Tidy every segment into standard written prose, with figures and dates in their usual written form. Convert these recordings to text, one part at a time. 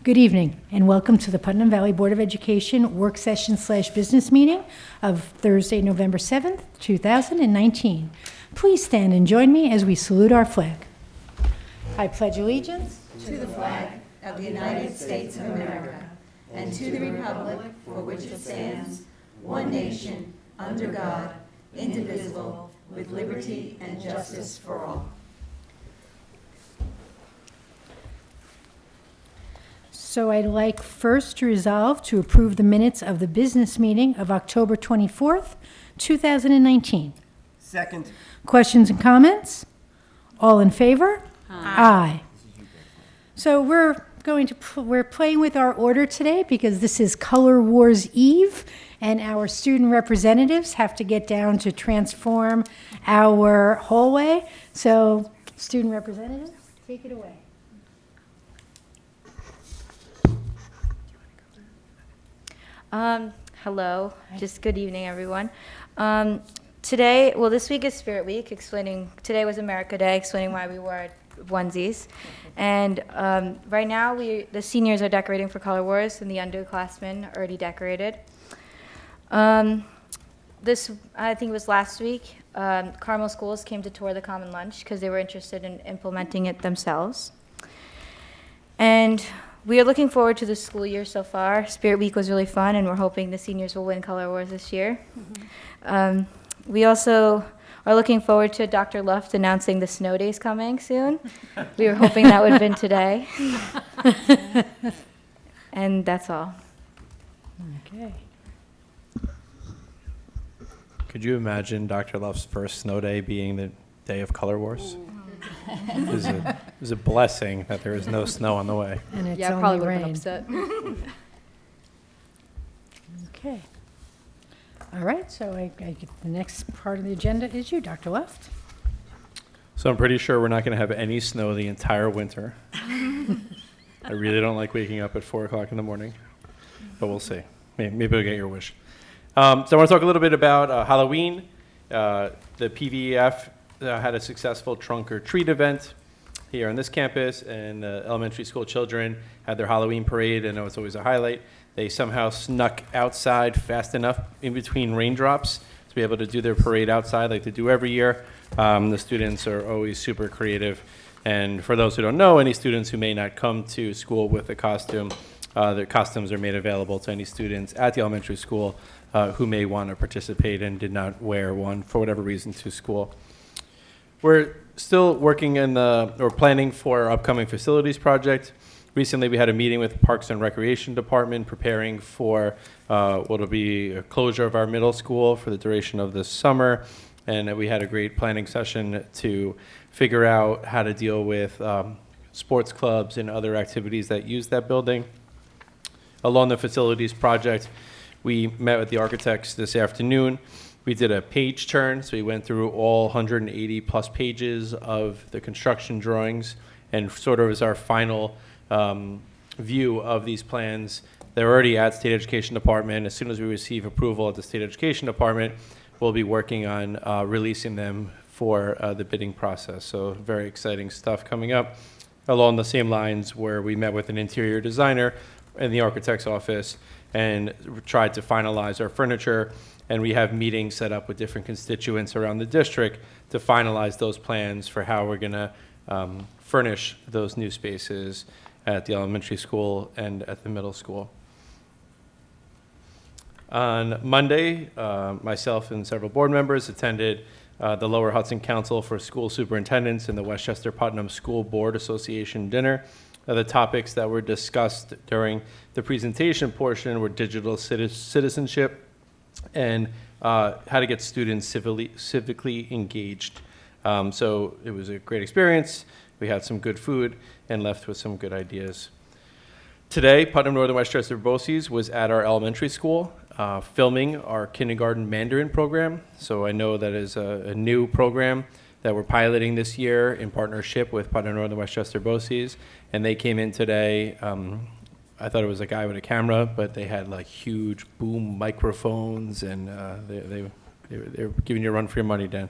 Good evening, and welcome to the Putnam Valley Board of Education work session/business meeting of Thursday, November 7th, 2019. Please stand and join me as we salute our flag. I pledge allegiance to the flag of the United States of America and to the republic for which it stands, one nation, under God, indivisible, with liberty and justice for all. So I'd like first to resolve to approve the minutes of the business meeting of October 24th, 2019. Second. Questions and comments? All in favor? Aye. So we're playing with our order today because this is Color Wars Eve, and our student representatives have to get down to transform our hallway. So, student representative, take it away. Hello, just good evening, everyone. Today, this week is Spirit Week, today was America Day, explaining why we wore onesies. And right now, the seniors are decorating for Color Wars, and the underclassmen are already decorated. This, I think it was last week, Carmel schools came to tour the Common Lunch because they were interested in implementing it themselves. And we are looking forward to the school year so far. Spirit Week was really fun, and we're hoping the seniors will win Color Wars this year. Mm-hmm. We also are looking forward to Dr. Luft announcing the snow days coming soon. We were hoping that would have been today. And that's all. Okay. Could you imagine Dr. Luft's first snow day being the day of Color Wars? It was a blessing that there was no snow on the way. And it's Yeah, I only probably would have rain. been upset. Okay. All right, so I get the next part of the agenda is you, Dr. Luft. So I'm pretty sure we're not going to have any snow the entire winter. I really don't like waking up at 4 o'clock in the morning, but we'll see. Maybe I'll get your wish. So I want to talk a little bit about Halloween. The PVEF had a successful trunk or treat event here on this campus, and elementary school children had their Halloween parade. I know it's always a highlight. They somehow snuck outside fast enough in between raindrops to be able to do their parade outside like they do every year. The students are always super creative. And for those who don't know, any students who may not come to school with a costume, their costumes are made available to any students at the elementary school who may want to participate and did not wear one for whatever reason to school. We're still working or planning for our upcoming facilities project. Recently, we had a meeting with the Parks and Recreation Department preparing for what will be a closure of our middle school for the duration of this summer. And we had a great planning session to figure out how to deal with sports clubs and other activities that use that building. Along the facilities project, we met with the architects this afternoon. We did a page turn, so we went through all 180 plus pages of the construction drawings, and sort of as our final view of these plans. They're already at State Education Department. As soon as we receive approval at the State Education Department, we'll be working on releasing them for the bidding process. So very exciting stuff coming up. Along the same lines where we met with an interior designer in the architect's office and tried to finalize our furniture. And we have meetings set up with different constituents around the district to finalize those plans for how we're going to furnish those new spaces at the elementary school and at the middle school. On Monday, myself and several board members attended the Lower Hudson Council for School Superintendents and the Westchester Putnam School Board Association dinner. The topics that were discussed during the presentation portion were digital citizenship and how to get students civically engaged. So it was a great experience. We had some good food and left with some good ideas. Today, Putnam Northern Westchester BOCES was at our elementary school filming our kindergarten Mandarin program. So I know that is a new program that we're piloting this year in partnership with Putnam Northern Westchester BOCES. And they came in today. I thought it was a guy with a camera, but they had like huge boom microphones, and they They're giving you a run for your money, Dan.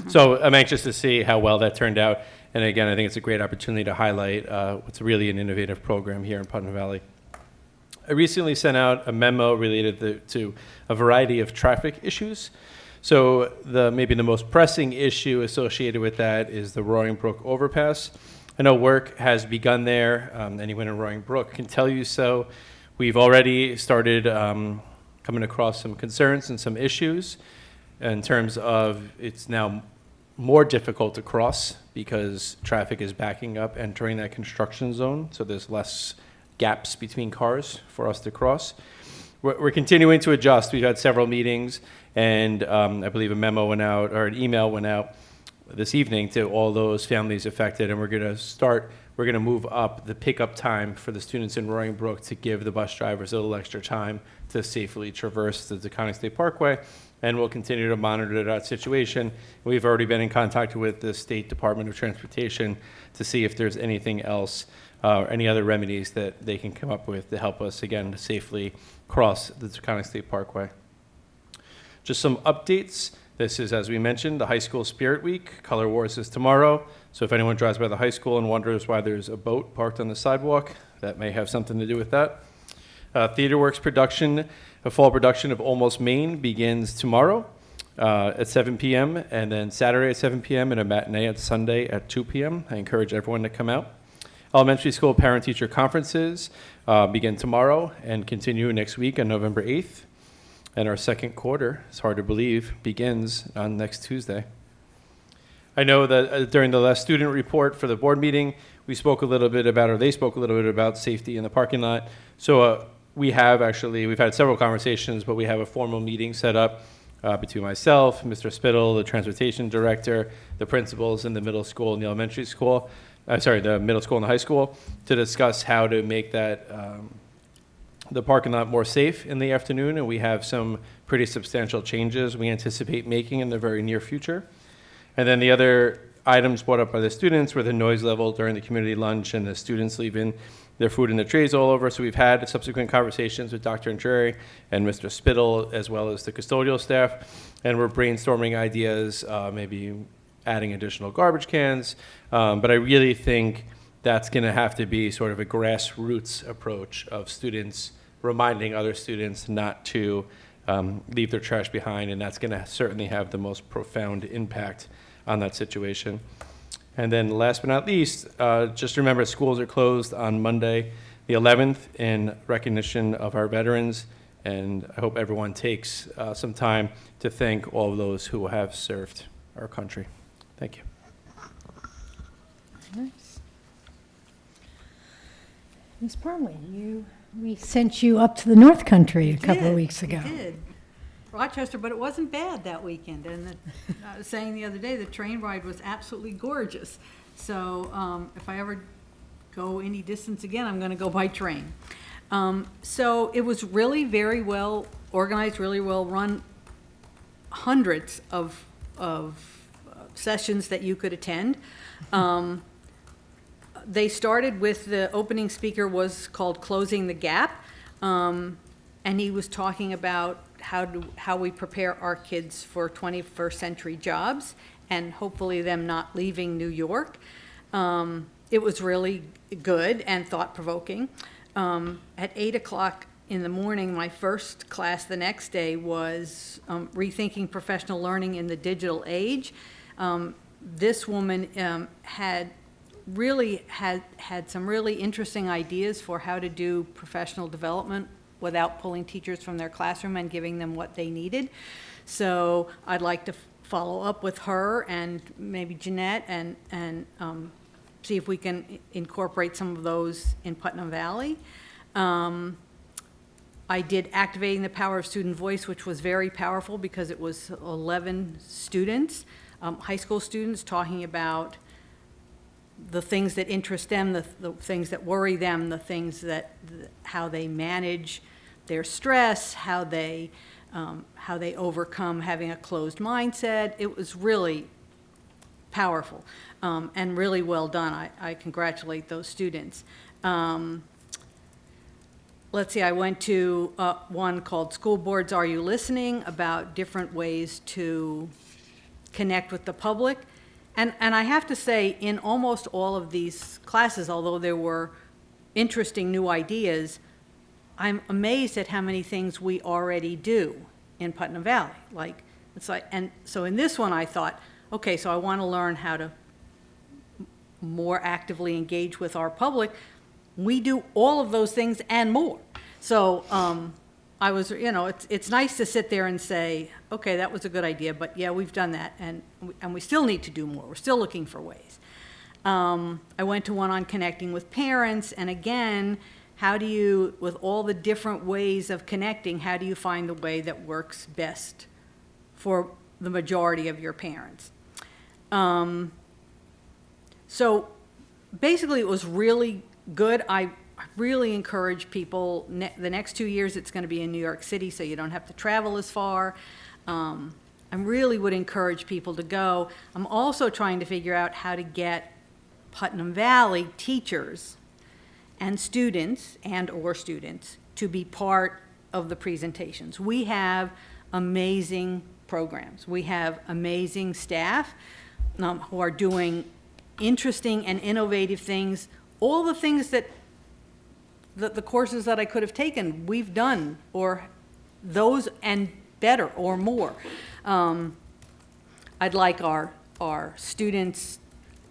So I'm anxious to see how well that turned out. And again, I think it's a great opportunity to highlight what's really an innovative program here in Putnam Valley. I recently sent out a memo related to a variety of traffic issues. So maybe the most pressing issue associated with that is the Roaring Brook overpass. I know work has begun there. Anyone in Roaring Brook can tell you so. We've already started coming across some concerns and some issues in terms of it's now more difficult to cross because traffic is backing up entering that construction zone. So there's less gaps between cars for us to cross. We're continuing to adjust. We've had several meetings, and I believe a memo went out, or an email went out this evening to all those families affected, and we're going to move up the pickup time for the students in Roaring Brook to give the bus drivers a little extra time to safely traverse the Taconic State Parkway, and we'll continue to monitor that situation. We've already been in contact with the State Department of Transportation to see if there's anything else, any other remedies that they can come up with to help us, again, to safely cross the Taconic State Parkway. Just some updates. This is, as we mentioned, the High School Spirit Week. Color Wars is tomorrow. So if anyone drives by the high school and wonders why there's a boat parked on the sidewalk, that may have something to do with that. TheaterWorks production, a fall production of Almost Maine begins tomorrow at 7 p.m. and then Saturday at 7 p.m. and a matinee at Sunday at 2 p.m. I encourage everyone to come out. Elementary school parent-teacher conferences begin tomorrow and continue next week on November 8th. And our second quarter, it's hard to believe, begins on next Tuesday. I know that during the last student report for the board meeting, they spoke a little bit about safety in the parking lot. So we've had several conversations, but we have a formal meeting set up between myself, Mr. Spittle, the transportation director, the principals in the middle school and the elementary school, the middle school and the high school, to discuss how to make that the parking lot more safe in the afternoon, and we have some pretty substantial changes we anticipate making in the very near future. And then the other items brought up by the students were the noise level during the community lunch and the students leaving their food in the trays all over. So we've had subsequent conversations with Dr. Andreri and Mr. Spittle, as well as the custodial staff, and we're brainstorming ideas, maybe adding additional garbage cans. But I really think that's going to have to be sort of a grassroots approach of students reminding other students not to leave their trash behind, and that's going to certainly have the most profound impact on that situation. And then last but not least, just remember schools are closed on Monday, the 11th, in recognition of our veterans, and I hope everyone takes some time to thank all of those who have served our country. Thank you. Nice. Ms. Parmley, we sent you up to the North Country a couple of weeks ago. We did. Rochester, but it wasn't bad that weekend. And I was saying the other day, the train ride was absolutely gorgeous. So if I ever go any distance again, I'm going to go by train. So it was really very well organized, really well run. Hundreds of sessions that you could attend. They started with, the opening speaker was called Closing the Gap, and he was talking about how we prepare our kids for 21st century jobs and hopefully them not leaving New York. It was really good and thought-provoking. At 8 o'clock in the morning, my first class the next day was Rethinking Professional Learning in the Digital Age. This woman had some really interesting ideas for how to do professional development without pulling teachers from their classroom and giving them what they needed. So I'd like to follow up with her and maybe Jeanette and see if we can incorporate some of those in Putnam Valley. I did Activating the Power of Student Voice, which was very powerful because it was 11 students, high school students, talking about the things that interest them, the things that worry them, the things that, how they manage their stress, how they overcome having a closed mindset. It was really powerful and really well done. I congratulate those students. let's see, I went to one called School Boards, Are You Listening? About different ways to connect with the public. And I have to say, in almost all of these classes, although there were interesting new ideas, I'm amazed at how many things we already do in Putnam Valley. Like, it's like, and so in this one I thought, okay, so I want to learn how to more actively engage with our public. We do all of those things and more. So I was, it's nice to sit there and say, okay, that was a good idea, but yeah, we've done that, and we still need to do more. We're still looking for ways. I went to one on connecting with parents, and again, how do you, with all the different ways of connecting, how do you find the way that works best for the majority of your parents? So basically, it was really good. I really encourage people, the next 2 years it's going to be in New York City, so you don't have to travel as far. I really would encourage people to go. I'm also trying to figure out how to get Putnam Valley teachers and students or students to be part of the presentations. We have amazing programs. We have amazing staff who are doing interesting and innovative things. All the things that the courses that I could have taken, we've done, or those and better or more. I'd like our students'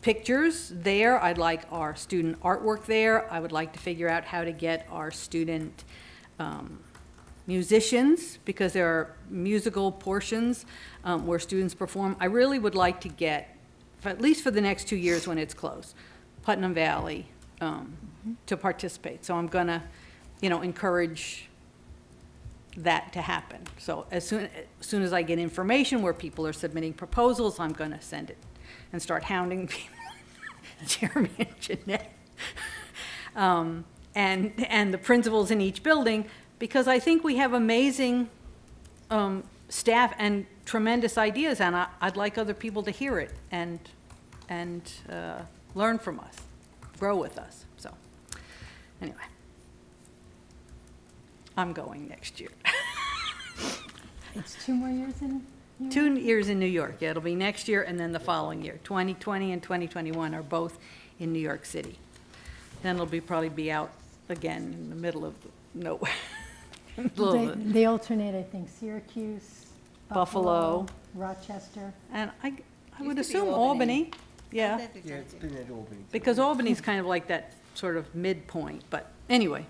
pictures there. I'd like our student artwork there. I would like to figure out how to get our student musicians, because there are musical portions where students perform. I really would like to get, at least for the next 2 years when it's closed, Putnam Valley to participate. So I'm going to, encourage that to happen. So as soon as I get information where people are submitting proposals, I'm going to send it and start hounding people, Jeremy and Jeanette, and the principals in each building, because I think we have amazing staff and tremendous ideas, and I'd like other people to hear it and learn from us, grow with us. So anyway, I'm going next year. It's 2 more years in? 2 years in New York. Yeah, it'll be next year and then the following year. 2020 and 2021 are both in New York City. Then it'll probably be out again in the middle of nowhere. They alternate, I think, Syracuse, Buffalo. Rochester. And I would Used to be assume Albany. Albany. Yeah, Yeah, it's been at Albany. because Albany's kind of like that sort of midpoint. But anyway,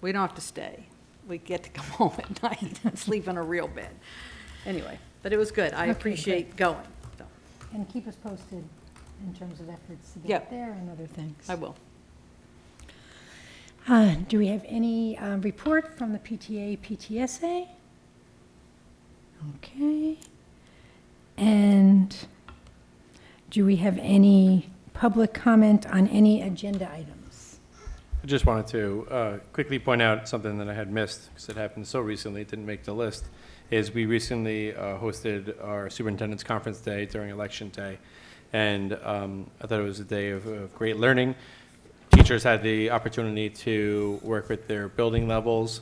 we don't have to stay. We get to come home at night and sleep in a real bed. Anyway, but it was good. I Okay, appreciate going. So And keep us posted in terms of efforts to Yeah. get there and other things. I will. Do we have any report from the PTA, PTSA? Okay. And do we have any public comment on any agenda items? I just wanted to quickly point out something that I had missed, because it happened so recently, it didn't make the list, is we recently hosted our superintendent's conference day during election day. And I thought it was a day of great learning. Teachers had the opportunity to work with their building levels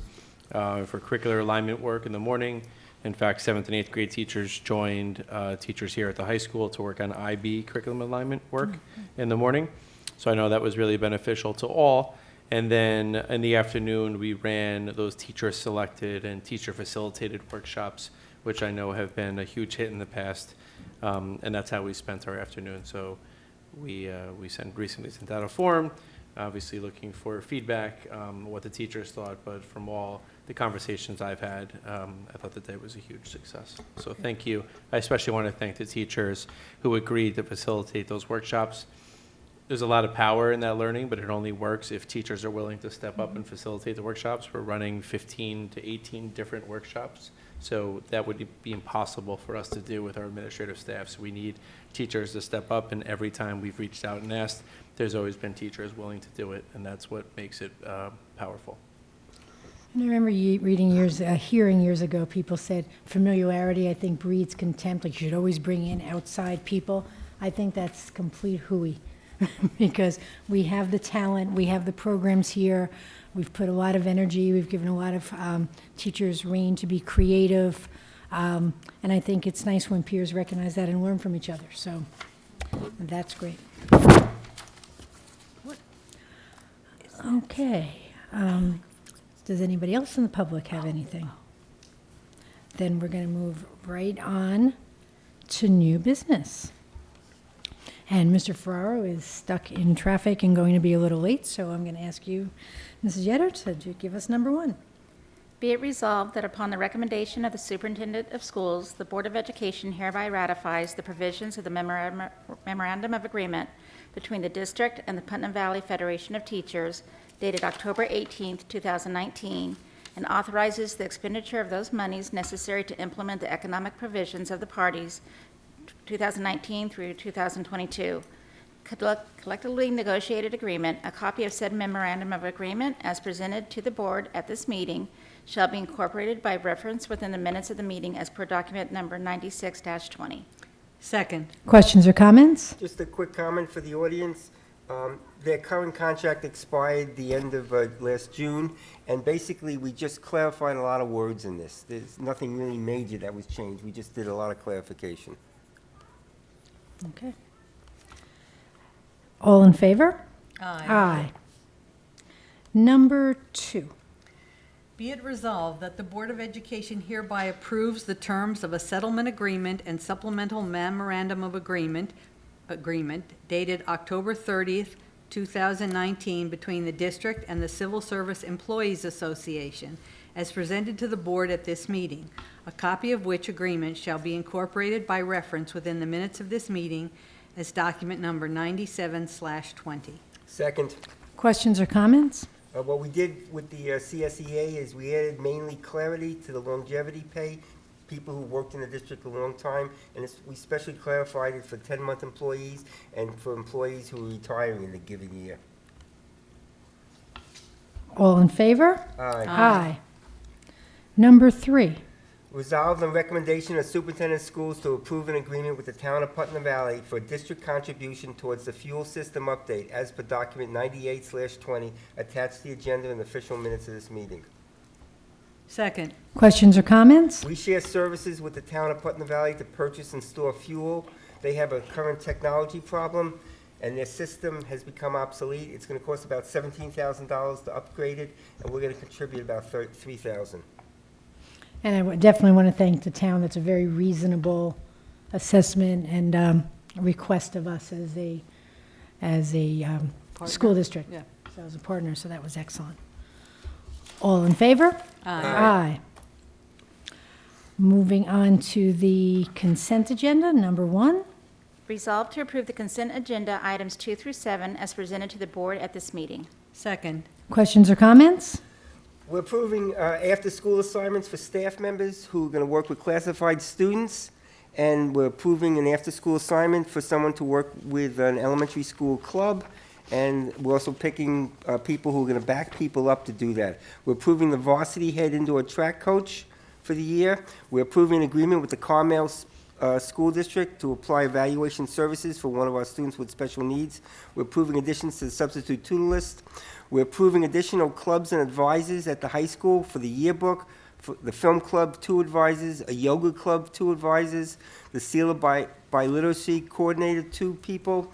for curricular alignment work in the morning. In fact, 7th and 8th grade teachers joined teachers here at the high school to work on IB curriculum alignment work in the morning. So I know that was really beneficial to all. And then in the afternoon, we ran those teacher-selected and teacher-facilitated workshops, which I know have been a huge hit in the past. And that's how we spent our afternoon. So we recently sent out a form, obviously looking for feedback, what the teachers thought, but from all the conversations I've had, I thought the day was a huge success. So thank you. I especially want to thank the teachers who agreed to facilitate those workshops. There's a lot of power in that learning, but it only works if teachers are willing to step up and facilitate the workshops. We're running 15 to 18 different workshops, so that would be impossible for us to do with our administrative staff. So we need teachers to step up, and every time we've reached out and asked, there's always been teachers willing to do it, and that's what makes it powerful. And I remember hearing years ago, people said familiarity, I think, breeds contempt. Like, you should always bring in outside people. I think that's complete hooey. because we have the talent, we have the programs here, we've put a lot of energy, we've given a lot of teachers rein to be creative, and I think it's nice when peers recognize that and learn from each other, so that's great. Okay. Does anybody else in the public have anything? Then we're going to move right on to new business. And Mr. Ferraro is stuck in traffic and going to be a little late, so I'm going to ask you, Mrs. Yetter, to give us number one. Be it resolved that upon the recommendation of the Superintendent of Schools, the Board of Education hereby ratifies the provisions of the Memorandum of Agreement between the District and the Putnam Valley Federation of Teachers dated October 18, 2019, and authorizes the expenditure of those monies necessary to implement the economic provisions of the parties 2019 through 2022. Collectively negotiated agreement, a copy of said memorandum of agreement as presented to the board at this meeting shall be incorporated by reference within the minutes of the meeting as per document number 96-20. Second. Questions or comments? Just a quick comment for the audience. Their current contract expired the end of last June, and basically we just clarified a lot of words in this. There's nothing really major that was changed. We just did a lot of clarification. Okay. All in favor? Aye. Aye. Number two. Be it resolved that the Board of Education hereby approves the terms of a settlement agreement and supplemental memorandum of agreement dated October 30th, 2019 between the district and the Civil Service Employees Association as presented to the board at this meeting, a copy of which agreement shall be incorporated by reference within the minutes of this meeting as document number 97/20. Second, Questions or comments? what we did with the CSEA is we added mainly clarity to the longevity pay, people who worked in the district a long time, and we specially clarified it for 10-month employees and for employees who are retiring in the given year. All in favor? Aye. Aye. Number three. Resolved on recommendation of Superintendent of Schools to approve an agreement with the Town of Putnam Valley for district contribution towards the fuel system update as per document 98/20 attached to the agenda and official minutes of this meeting. Second. Questions or comments? We share services with the Town of Putnam Valley to purchase and store fuel. They have a current technology problem, and their system has become obsolete. It's going to cost about $17,000 to upgrade it, and we're going to contribute about $3,000. And I would definitely want to thank the town. That's a very reasonable assessment and request of us as a school district. Yeah. So as a partner, so that was excellent. All in favor? Aye. Moving on to the consent agenda, number one. Resolved to approve the consent agenda items 2 through 7 as presented to the board at this meeting. Second. Questions or comments? We're approving after-school assignments for staff members who are going to work with classified students, and we're approving an after-school assignment for someone to work with an elementary school club, and we're also picking people who are going to back people up to do that. We're approving the varsity head indoor track coach for the year. We're approving an agreement with the Carmel School District to apply evaluation services for one of our students with special needs. We're approving additions to the substitute tutor list. We're approving additional clubs and advisors at the high school for the yearbook, for the film club, 2 advisors, a yoga club, 2 advisors, the Sealer by Literacy coordinator, 2 people,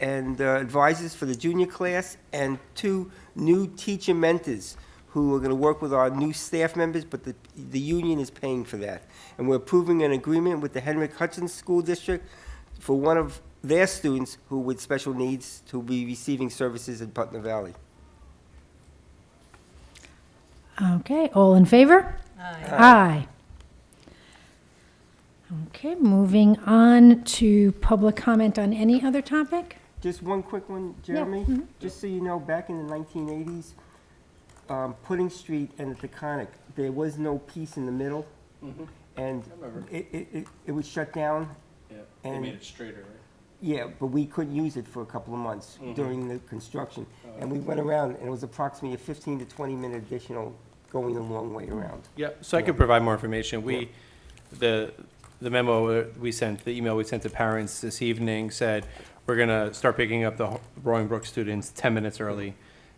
and advisors for the junior class, and 2 new teacher mentors who are going to work with our new staff members, but the union is paying for that. And we're approving an agreement with the Henrik Hudson School District for one of their students who with special needs to be receiving services in Putnam Valley. Okay, all in favor? Aye. Okay, moving on to public comment on any other topic? Just one quick one, Jeremy. Just so you know, back in the 1980s, Pudding Street and the Taconic, there was no piece in the middle, and it was shut down. Yeah, And- they made it straighter, right? Yeah, but we couldn't use it for a couple of months during the construction. And we went around, and it was approximately a 15 to 20-minute additional going a long way around. Yeah, so I could provide more information. The memo we sent, the email we sent to parents this evening said, we're going to start picking up the Roaring Brook students 10 minutes early,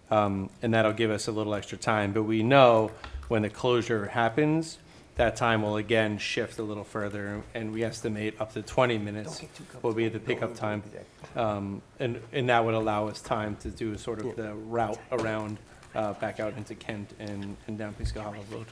and that'll give us a little extra time. But we know when the closure happens, that time will again shift a little further, and we estimate up to 20 minutes will be the pickup time. And that would allow us time to do sort of the route around back out into Kent and down Peekskill Hollow Road.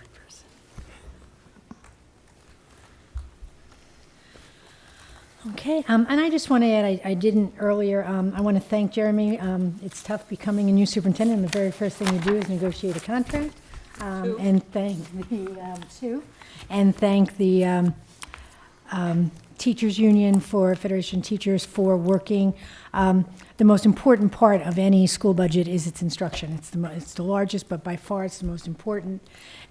Okay, and I just want to add, I didn't earlier, I want to thank Jeremy. It's tough becoming a new superintendent. The very first thing you do is negotiate a contract. And thank the, Sue, and thank the Teachers Union for Federation Teachers for working. The most important part of any school budget is its instruction. It's the largest, but by far it's the most important.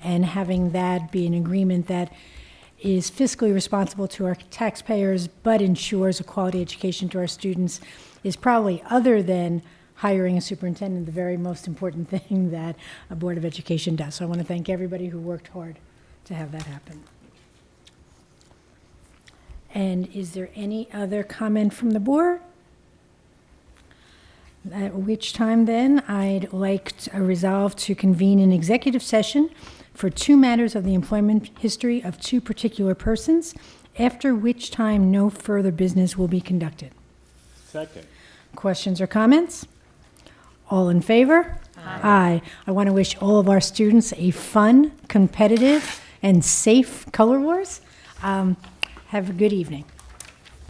And having that be an agreement that is fiscally responsible to our taxpayers, but ensures a quality education to our students is probably, other than hiring a superintendent, the very most important thing that a Board of Education does. So I want to thank everybody who worked hard to have that happen. And is there any other comment from the board? At which time then, I'd like to resolve to convene an executive session for 2 matters of the employment history of 2 particular persons, after which time no further business will be conducted. Second. Questions or comments? All in favor? Aye. I want to wish all of our students a fun, competitive, and safe Color Wars. Have a good evening.